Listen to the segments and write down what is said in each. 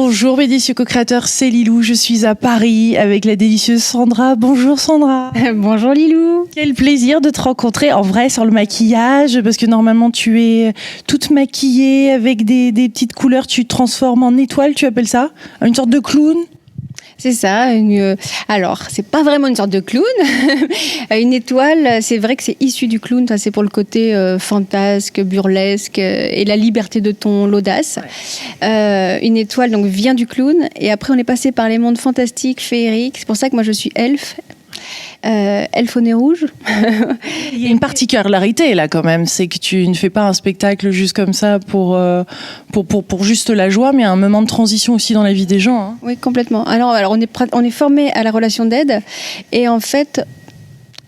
Bonjour mes délicieux co-créateurs, c'est Lilou, je suis à Paris avec la délicieuse Sandra. Bonjour Sandra. Bonjour Lilou. Quel plaisir de te rencontrer en vrai sur le maquillage, parce que normalement tu es toute maquillée avec des petites couleurs, tu te transformes en étoile, tu appelles ça? Une sorte de clown? C'est ça. Alors, c'est pas vraiment une sorte de clown. Une étoile, c'est vrai que c'est issu du clown. Ça, c'est pour le côté fantasque, burlesque et la liberté de ton, l'audace. Ouais. Une étoile donc vient du clown. Et après, on est passé par les mondes fantastiques, féeriques. C'est pour ça que moi, je suis elfe. Elfe au nez rouge. Il y a une particularité là quand même, c'est que tu ne fais pas un spectacle juste comme ça pour juste la joie, mais un moment de transition aussi dans la vie des gens. Hein. Oui, complètement. Alors on est formé à la relation d'aide, et en fait,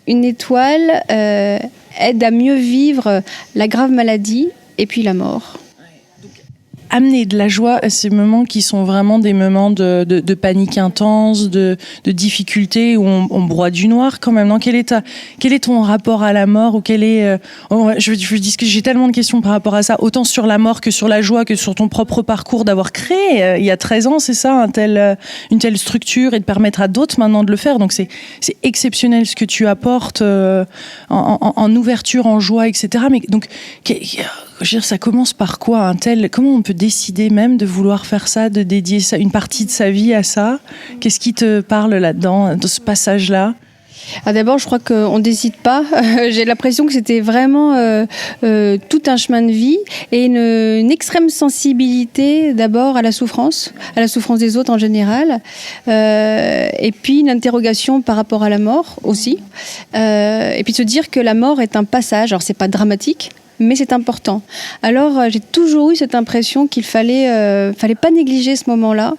une étoile aide à mieux vivre la grave maladie et puis la mort. Amener de la joie à ces moments qui sont vraiment des moments de panique intense, de difficulté, où on broie du noir quand même. Non, quel est ton rapport à la mort, ou quel est je dis que j'ai tellement de questions par rapport à ça, autant sur la mort que sur la joie, que sur ton propre parcours d'avoir créé il y a 13 ans, c'est ça, une telle structure, et de permettre à d'autres maintenant de le faire. Donc c'est exceptionnel ce que tu apportes en ouverture, en joie, etc. Mais donc je veux dire, ça commence par quoi comment on peut décider même de vouloir faire ça, de dédier ça, une partie de sa vie à ça? Qu'est-ce qui te parle là-dedans, dans ce passage-là? D'abord, je crois qu'on ne décide pas. J'ai l'impression que c'était vraiment tout un chemin de vie, et une extrême sensibilité d'abord à la souffrance des autres en général, et puis une interrogation par rapport à la mort aussi, et puis se dire que la mort est un passage. Alors, c'est pas dramatique, mais c'est important. Alors, j'ai toujours eu cette impression qu'il fallait pas négliger ce moment-là,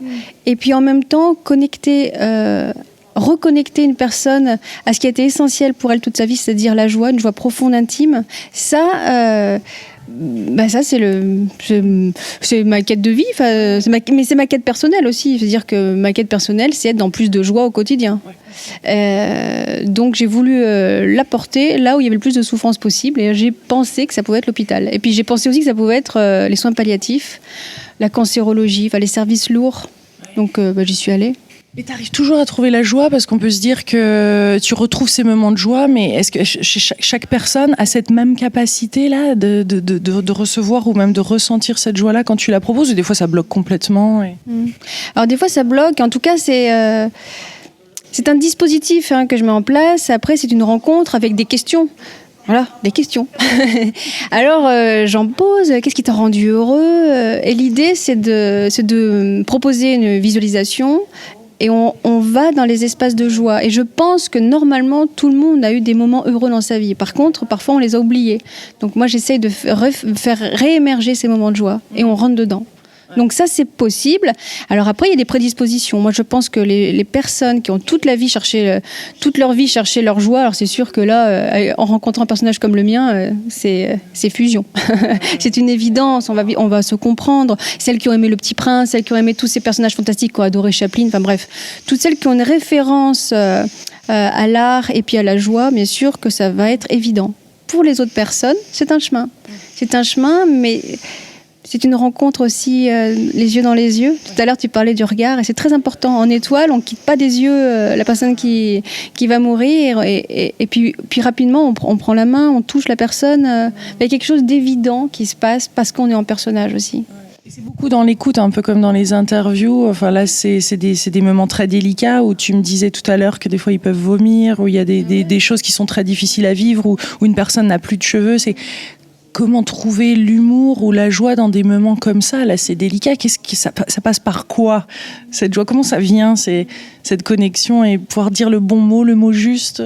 et puis en même temps reconnecter une personne à ce qui a été essentiel pour elle toute sa vie, c'est-à-dire la joie, une joie profonde, intime. Ça, c'est ma quête de vie, mais c'est ma quête personnelle aussi. C'est-à-dire que ma quête personnelle, c'est être dans plus de joie au quotidien. Donc j'ai voulu l'apporter là où il y avait le plus de souffrance possible, et j'ai pensé que ça pouvait être l'hôpital. Et puis j'ai pensé aussi que ça pouvait être les soins palliatifs, la cancérologie, les services lourds. Donc j'y suis allée. Et tu arrives toujours à trouver la joie, parce qu'on peut se dire que tu retrouves ces moments de joie, mais est-ce que chaque personne a cette même capacité-là de recevoir ou même de ressentir cette joie-là quand tu la proposes, ou des fois ça bloque complètement Alors des fois ça bloque, en tout cas c'est un dispositif que je mets en place. Après, c'est une rencontre avec des questions. Voilà, des questions. Alors, j'en pose. Qu'est-ce qui t'a rendu heureux? Et l'idée, c'est de proposer une visualisation, et on va dans les espaces de joie. Et je pense que normalement, tout le monde a eu des moments heureux dans sa vie. Par contre, parfois, on les a oubliés. Donc moi, j'essaye de faire réémerger ces moments de joie, et on rentre dedans. Donc ça, c'est possible. Alors après, il y a des prédispositions. Moi, je pense que les personnes qui ont toute leur vie cherché leur joie, alors c'est sûr que là, en rencontrant un personnage comme le mien, c'est fusion. C'est une évidence. On va se comprendre. Celles qui ont aimé Le Petit Prince, celles qui ont aimé tous ces personnages fantastiques, qui ont adoré Chaplin, enfin bref, toutes celles qui ont une référence à l'art et puis à la joie, bien sûr que ça va être évident. Pour les autres personnes, c'est un chemin. C'est un chemin, mais c'est une rencontre aussi, les yeux dans les yeux. Tout à l'heure, tu parlais du regard, et c'est très important. En étoile, on ne quitte pas des yeux la personne qui va mourir, et puis rapidement, on prend la main, on touche la personne. Il y a quelque chose d'évident qui se passe parce qu'on est en personnage aussi. C'est beaucoup dans l'écoute, un peu comme dans les interviews. Enfin là, c'est des moments très délicats, où tu me disais tout à l'heure que des fois ils peuvent vomir, où il y a des choses qui sont très difficiles à vivre, où une personne n'a plus de cheveux. C'est comment trouver l'humour ou la joie dans des moments comme ça? Là, c'est délicat. Ça passe par quoi, cette joie? Comment ça vient, cette connexion, et pouvoir dire le bon mot, le mot juste?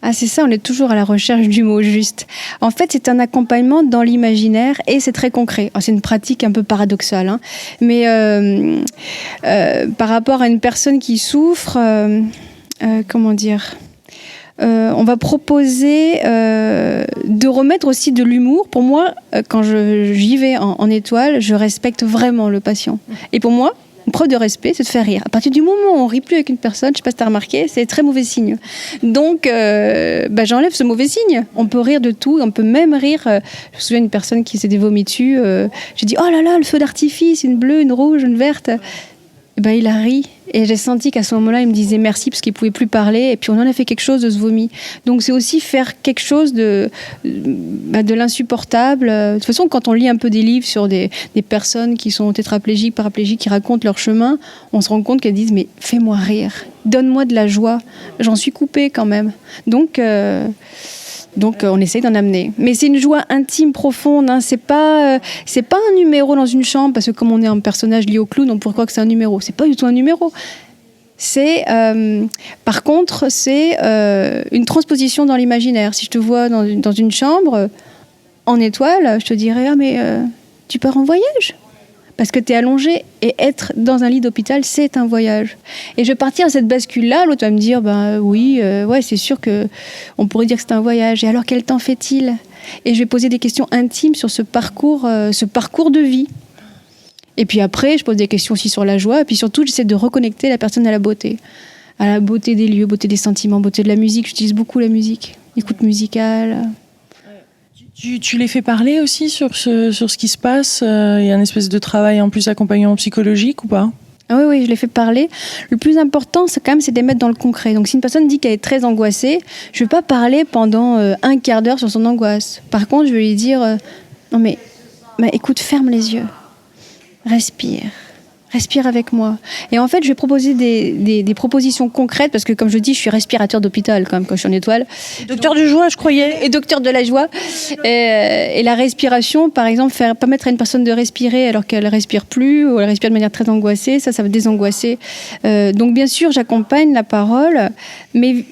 Ah, c'est ça, on est toujours à la recherche du mot juste. En fait, c'est un accompagnement dans l'imaginaire, et c'est très concret. C'est une pratique un peu paradoxale, mais par rapport à une personne qui souffre, comment dire, on va proposer de remettre aussi de l'humour. Pour moi, quand j'y vais en étoile, je respecte vraiment le patient. Et pour moi, une preuve de respect, c'est de faire rire. À partir du moment où on rit plus avec une personne, je sais pas si tu as remarqué, c'est très mauvais signe. Donc, j'enlève ce mauvais signe. On peut rire de tout, on peut même rire. Je me souviens d'une personne qui s'était vomi dessus. J'ai dit, oh là là, le feu d'artifice, une bleue, une rouge, une verte. eh ben, il a ri. Et j'ai senti qu'à ce moment-là, il me disait merci parce qu'il ne pouvait plus parler. Et puis, on en a fait quelque chose de ce vomi. Donc, c'est aussi faire quelque chose de l'insupportable. De toute façon, quand on lit un peu des livres sur des personnes qui sont tétraplégiques, paraplégiques, qui racontent leur chemin, on se rend compte qu'elles disent « Mais fais-moi rire, donne-moi de la joie. J'en suis coupée quand même. » Donc, on essaye d'en amener. Mais c'est une joie intime, profonde. Hein. C'est pas un numéro dans une chambre, parce que comme on est un personnage lié au clown, on pourrait croire que c'est un numéro. C'est pas du tout un numéro. Par contre, c'est une transposition dans l'imaginaire. Si je te vois dans une chambre, en étoile, je te dirais « Ah, mais tu pars en voyage ?» Parce que tu es allongé, et être dans un lit d'hôpital, c'est un voyage. Et je vais partir à cette bascule-là, l'autre va me dire, oui, ouais, c'est sûr qu'on pourrait dire que c'est un voyage. Et alors, quel temps fait-il ? Et je vais poser des questions intimes sur ce parcours de vie. Et puis après, je pose des questions aussi sur la joie, et puis surtout, j'essaie de reconnecter la personne à la beauté des lieux, beauté des sentiments, beauté de la musique. J'utilise beaucoup la musique, l'écoute musicale. Tu les fais parler aussi sur ce qui se passe. Il y a une espèce de travail en plus accompagnement psychologique ou pas ? Ah oui, je les fais parler. Le plus important, c'est de les mettre dans le concret. Donc, si une personne dit qu'elle est très angoissée, je ne vais pas parler pendant un quart d'heure sur son angoisse. Par contre, je vais lui dire non mais écoute, ferme les yeux, respire avec moi. Et en fait, je vais proposer des propositions concrètes, parce que comme je dis, je suis respirateur d'hôpital quand je suis en étoile. Docteur de joie, je croyais. Et docteur de la joie. Et la respiration, par exemple, permettre à une personne de respirer alors qu'elle ne respire plus, ou elle respire de manière très angoissée, ça va désangoisser. Donc bien sûr, j'accompagne la parole, mais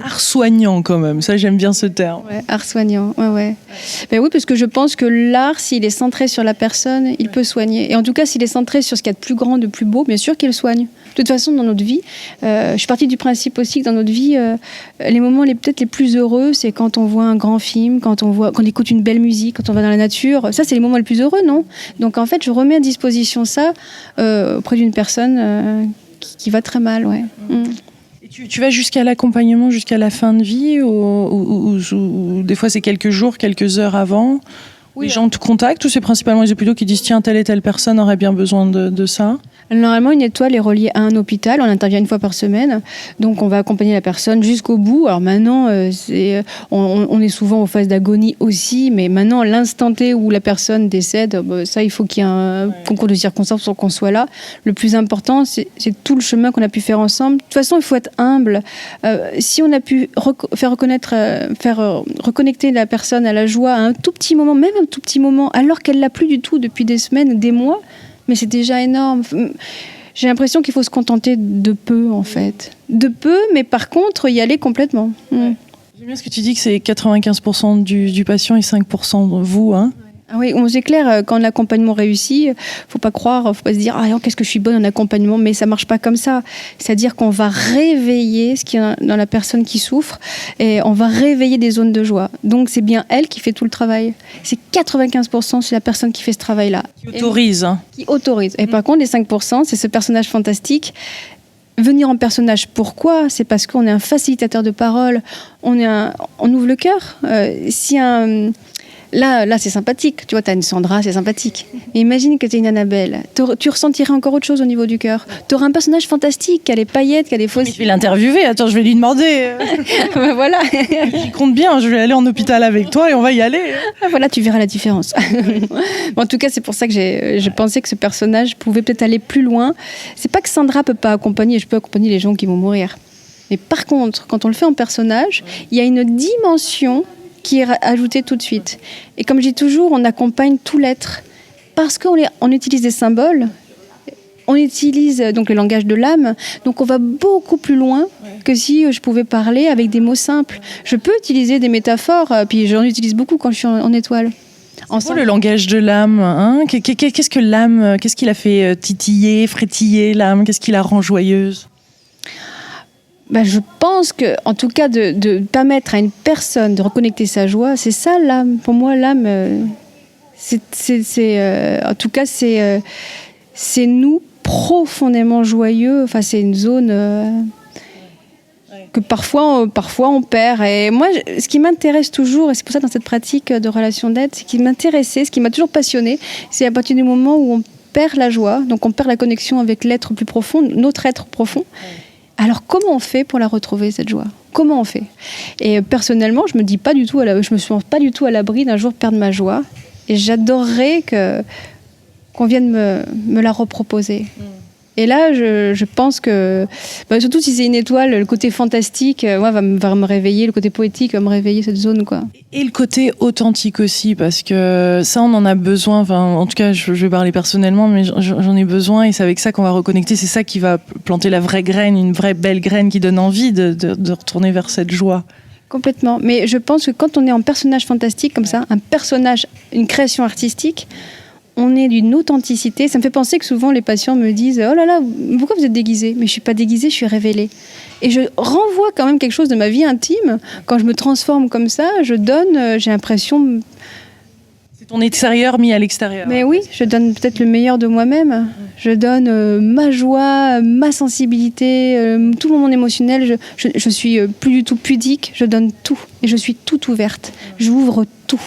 art soignant quand même, ça j'aime bien ce terme. Ouais, art soignant, ouais. Ben oui, parce que je pense que l'art, s'il est centré sur la personne, il peut soigner. Et en tout cas, s'il est centré sur ce qu'il y a de plus grand, de plus beau, bien sûr qu'il soigne. De toute façon, dans notre vie, je suis partie du principe aussi que dans notre vie, les moments peut-être les plus heureux, c'est quand on voit un grand film, quand on écoute une belle musique, quand on va dans la nature. Ça, c'est les moments les plus heureux, non ? Donc en fait, je remets à disposition ça auprès d'une personne qui va très mal, ouais. Tu vas jusqu'à l'accompagnement, jusqu'à la fin de vie, ou des fois c'est quelques jours, quelques heures avant. Oui, les gens te contactent, ou c'est principalement les hôpitaux qui disent tiens, telle et telle personne aurait bien besoin de ça ? Normalement, une étoile est reliée à un hôpital. On intervient une fois par semaine. Donc, on va accompagner la personne jusqu'au bout. Alors maintenant, on est souvent en phase d'agonie aussi. Mais maintenant, l'instant T où la personne décède, ça, il faut qu'il y ait un concours de circonstances pour qu'on soit là. Le plus important, c'est tout le chemin qu'on a pu faire ensemble. De toute façon, il faut être humble. Si on a pu faire reconnecter la personne à la joie à un tout petit moment, même un tout petit moment, alors qu'elle l'a plus du tout depuis des semaines, des mois, mais c'est déjà énorme. J'ai l'impression qu'il faut se contenter de peu, en fait. De peu, mais par contre, y aller complètement. Ouais. J'aime bien ce que tu dis, que c'est 95% du patient et 5% de vous, hein. Ah oui, c'est clair, quand l'accompagnement réussit, faut pas se dire ah non, qu'est-ce que je suis bonne en accompagnement, mais ça marche pas comme ça. C'est-à-dire qu'on va réveiller ce qu'il y a dans la personne qui souffre, et on va réveiller des zones de joie. Donc c'est bien elle qui fait tout le travail. C'est 95%, c'est la personne qui fait ce travail-là. Qui autorise. Qui autorise. Et par contre, les 5%, c'est ce personnage fantastique. Venir en personnage, pourquoi ? C'est parce qu'on est un facilitateur de parole, on ouvre le cœur. Là, c'est sympathique. Tu vois, t'as une Sandra, c'est sympathique. Mais imagine que t'es une Annabelle. Tu ressentirais encore autre chose au niveau du cœur. T'auras un personnage fantastique, qui a les paillettes, qui a des fausses... Mais je vais l'interviewer. Attends, je vais lui demander. Voilà. J'y compte bien. Je vais aller en hôpital avec toi et on va y aller. Voilà, tu verras la différence. En tout cas, c'est pour ça que j'ai pensé que ce personnage pouvait peut-être aller plus loin. C'est pas que Sandra peut pas accompagner. Je peux accompagner les gens qui vont mourir. Mais par contre, quand on le fait en personnage, il y a une dimension qui est ajoutée tout de suite. Et comme je dis toujours, on accompagne tout l'être. Parce qu'on utilise des symboles, on utilise donc le langage de l'âme, donc on va beaucoup plus loin que si je pouvais parler avec des mots simples. Je peux utiliser des métaphores, puis j'en utilise beaucoup quand je suis en étoile. C'est quoi le langage de l'âme, hein ? Qu'est-ce que l'âme, qu'est-ce qui la fait titiller, frétiller l'âme ? Qu'est-ce qui la rend joyeuse ? Je pense que, en tout cas, de permettre à une personne de reconnecter sa joie, c'est ça l'âme. Pour moi, l'âme, en tout cas, c'est nous profondément joyeux. Enfin, c'est une zone que parfois on perd. Et moi, ce qui m'intéresse toujours, et c'est pour ça dans cette pratique de relation d'aide, ce qui m'a toujours passionné, c'est à partir du moment où perd la joie, donc on perd la connexion avec l'être plus profond, notre être profond. Alors comment on fait pour la retrouver, cette joie ? Comment on fait ? Et personnellement, je me dis pas du tout, je me sens pas du tout à l'abri d'un jour perdre ma joie. Et j'adorerais qu'on vienne me la reproposer. Et là, je pense que, surtout si c'est une étoile, le côté fantastique, va me réveiller, le côté poétique va me réveiller cette zone, quoi. Et le côté authentique aussi, parce que ça, on en a besoin. Enfin, en tout cas, je vais parler personnellement, mais j'en ai besoin, et c'est avec ça qu'on va reconnecter. C'est ça qui va planter la vraie graine, une vraie belle graine qui donne envie de retourner vers cette joie. Complètement. Mais je pense que quand on est en personnage fantastique comme ça, un personnage, une création artistique, on est d'une authenticité. Ça me fait penser que souvent les patients me disent « Oh là là, pourquoi vous êtes déguisée ?» Mais je ne suis pas déguisée, je suis révélée. Et je renvoie quand même quelque chose de ma vie intime. Quand je me transforme comme ça, j'ai l'impression... C'est ton extérieur mis à l'extérieur. Mais oui, je donne peut-être le meilleur de moi-même. Je donne ma joie, ma sensibilité, tout mon monde émotionnel. Je suis plus du tout pudique, je donne tout. Et je suis toute ouverte. J'ouvre tout.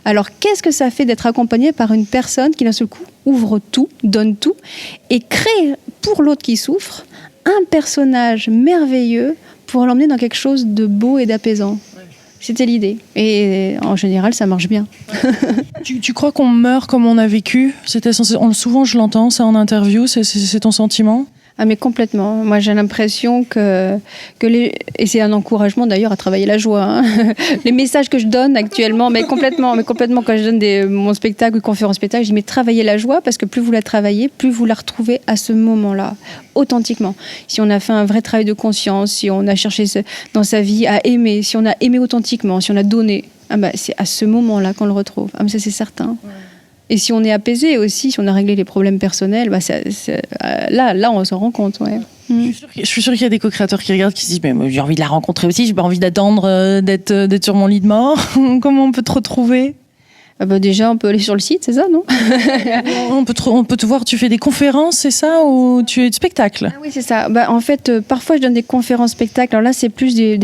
Alors, qu'est-ce que ça fait d'être accompagné par une personne qui, d'un seul coup, ouvre tout, donne tout, et crée, pour l'autre qui souffre, un personnage merveilleux pour l'emmener dans quelque chose de beau et d'apaisant. C'était l'idée. Et en général, ça marche bien. Tu crois qu'on meurt comme on a vécu ? Souvent, je l'entends, ça en interview, c'est ton sentiment ? Ah mais complètement. Moi j'ai l'impression que et c'est un encouragement d'ailleurs à travailler la joie. Hein. Les messages que je donne actuellement, mais complètement quand je donne mon spectacle ou conférence spectacle, je dis mais travaillez la joie parce que plus vous la travaillez, plus vous la retrouvez à ce moment-là, authentiquement. Si on a fait un vrai travail de conscience, si on a cherché dans sa vie à aimer, si on a aimé authentiquement, si on a donné, c'est à ce moment-là qu'on le retrouve. Mais ça c'est certain. Ouais. Et si on est apaisé aussi, si on a réglé les problèmes personnels, là, on s'en rend compte. Ouais. Je suis sûre qu'il y a des co-créateurs qui regardent, qui se disent mais j'ai envie de la rencontrer aussi, j'ai pas envie d'attendre d'être sur mon lit de mort. Comment on peut te retrouver ? Déjà, on peut aller sur le site, c'est ça, non ? on peut te voir, tu fais des conférences, c'est ça, ou tu es de spectacle ? Oui, c'est ça. En fait, parfois, je donne des conférences spectacles. Alors là, c'est plus des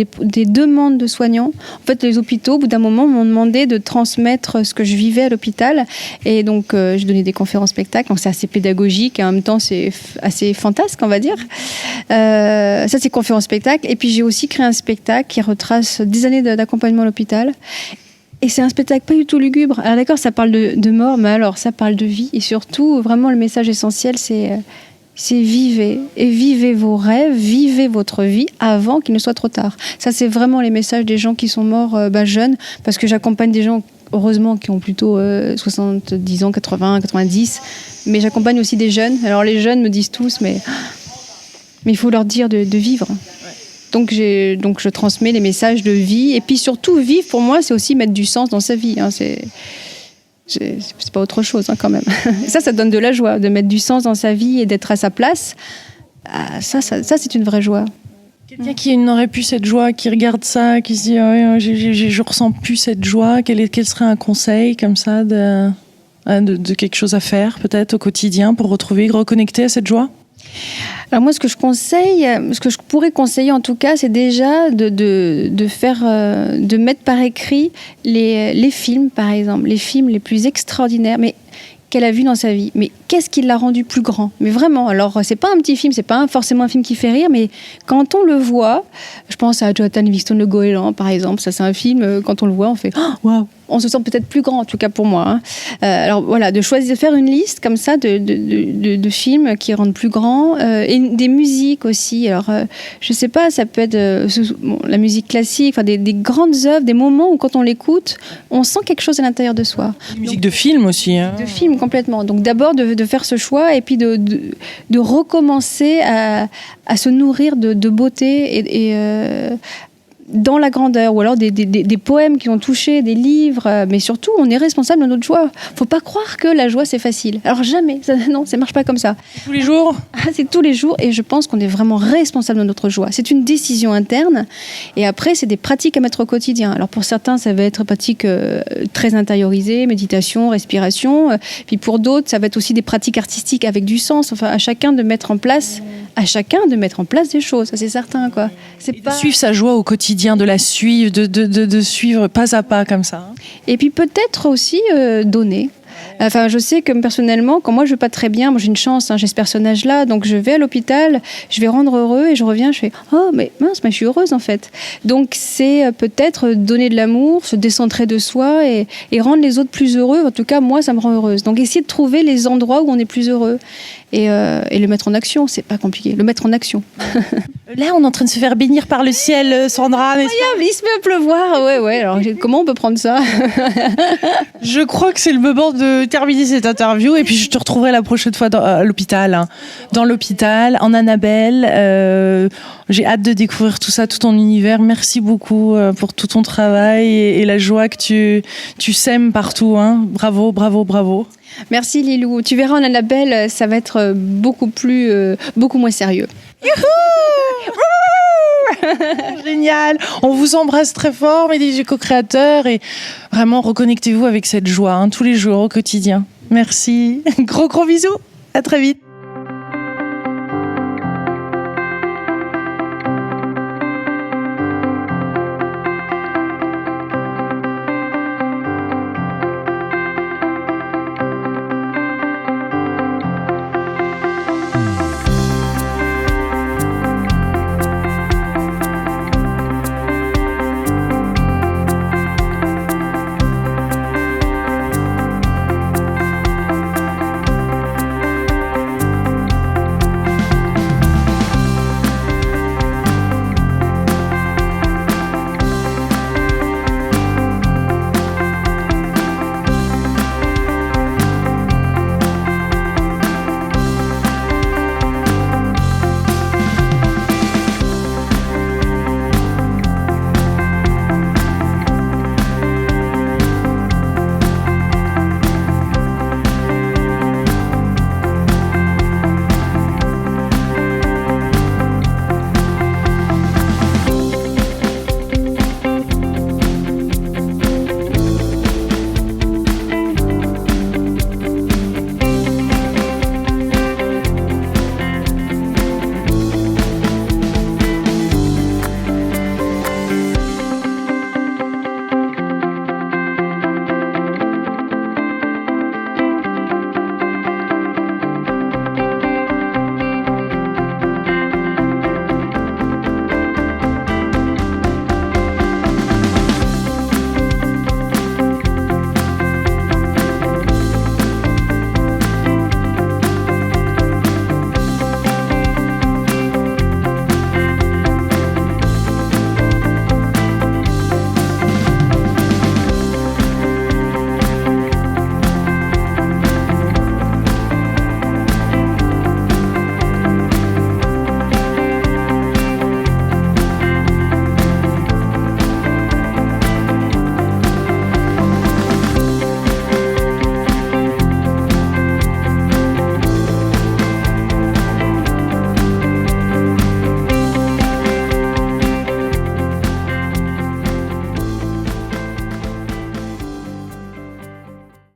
demandes de soignants. En fait, les hôpitaux, au bout d'un moment, m'ont demandé de transmettre ce que je vivais à l'hôpital. Et donc, je donnais des conférences spectacles. Donc, c'est assez pédagogique et en même temps, c'est assez fantasque, on va dire. Ça, c'est conférences spectacle. Et puis, j'ai aussi créé un spectacle qui retrace des années d'accompagnement à l'hôpital. Et c'est un spectacle pas du tout lugubre. Alors d'accord, ça parle de mort, mais alors ça parle de vie. Et surtout, vraiment, le message essentiel, c'est vivez. Et vivez vos rêves, vivez votre vie avant qu'il ne soit trop tard. Ça, c'est vraiment les messages des gens qui sont morts jeunes, parce que j'accompagne des gens, heureusement, qui ont plutôt 70 ans, 80, 90. Mais j'accompagne aussi des jeunes. Alors les jeunes me disent tous, mais il faut leur dire de vivre. Donc je transmets les messages de vie. Et puis surtout, vivre, pour moi, c'est aussi mettre du sens dans sa vie. Hein. C'est pas autre chose, hein, quand même. Ça donne de la joie, de mettre du sens dans sa vie et d'être à sa place. Ça, c'est une vraie joie. Quelqu'un qui n'aurait plus cette joie, qui regarde ça, qui se dit je ressens plus cette joie, quel serait un conseil comme ça de quelque chose à faire peut-être au quotidien pour reconnecter à cette joie ? Alors moi, ce que je pourrais conseiller en tout cas, c'est déjà de mettre par écrit les films, par exemple, les films les plus extraordinaires, mais qu'elle a vu dans sa vie. Mais qu'est-ce qui l'a rendu plus grand ? Mais vraiment, alors c'est pas un petit film, c'est pas forcément un film qui fait rire, mais quand on le voit, je pense à Jonathan Livingston Le Goéland, par exemple, ça c'est un film, quand on le voit, on fait « Waouh !» On se sent peut-être plus grand, en tout cas pour moi. Hein. Alors voilà, de faire une liste comme ça de films qui rendent plus grand, et des musiques aussi. Alors, je sais pas, ça peut être la musique classique, des grandes œuvres, des moments où quand on l'écoute, on sent quelque chose à l'intérieur de soi. Musique de film aussi. Hein. De film, complètement. Donc d'abord de faire ce choix et puis de recommencer à se nourrir de beauté et dans la grandeur, ou alors des poèmes qui ont touché, des livres, mais surtout, on est responsable de notre joie. Faut pas croire que la joie, c'est facile. Alors jamais, non, ça marche pas comme ça. Tous les jours ? C'est tous les jours, et je pense qu'on est vraiment responsable de notre joie. C'est une décision interne, et après, c'est des pratiques à mettre au quotidien. Alors pour certains, ça va être pratiques très intériorisées, méditation, respiration, puis pour d'autres, ça va être aussi des pratiques artistiques avec du sens, enfin, à chacun de mettre en place des choses, ça c'est certain, quoi. C'est pas... De suivre sa joie au quotidien, de la suivre, de suivre pas à pas comme ça. Et puis peut-être aussi donner. Enfin, je sais que personnellement, quand moi je vais pas très bien, moi j'ai une chance, j'ai ce personnage-là, donc je vais à l'hôpital, je vais rendre heureux et je reviens, je fais oh mais mince, mais je suis heureuse en fait. Donc c'est peut-être donner de l'amour, se décentrer de soi et rendre les autres plus heureux. En tout cas, moi, ça me rend heureuse. Donc essayer de trouver les endroits où on est plus heureux et le mettre en action, c'est pas compliqué. Le mettre en action. Là, on est en train de se faire bénir par le ciel, Sandra. Il se met à pleuvoir, ouais. Alors comment on peut prendre ça? Je crois que c'est le moment de terminer cette interview et puis je te retrouverai la prochaine fois à l'hôpital. Dans l'hôpital, en Annabelle. J'ai hâte de découvrir tout ça, tout ton univers. Merci beaucoup pour tout ton travail et la joie que tu sèmes partout. Bravo, bravo, bravo. Merci Lilou. Tu verras en Annabelle, ça va être beaucoup moins sérieux. Génial. On vous embrasse très fort, mes DJ co-créateurs, et vraiment reconnectez-vous avec cette joie tous les jours au quotidien. Merci. Gros bisous. À très vite.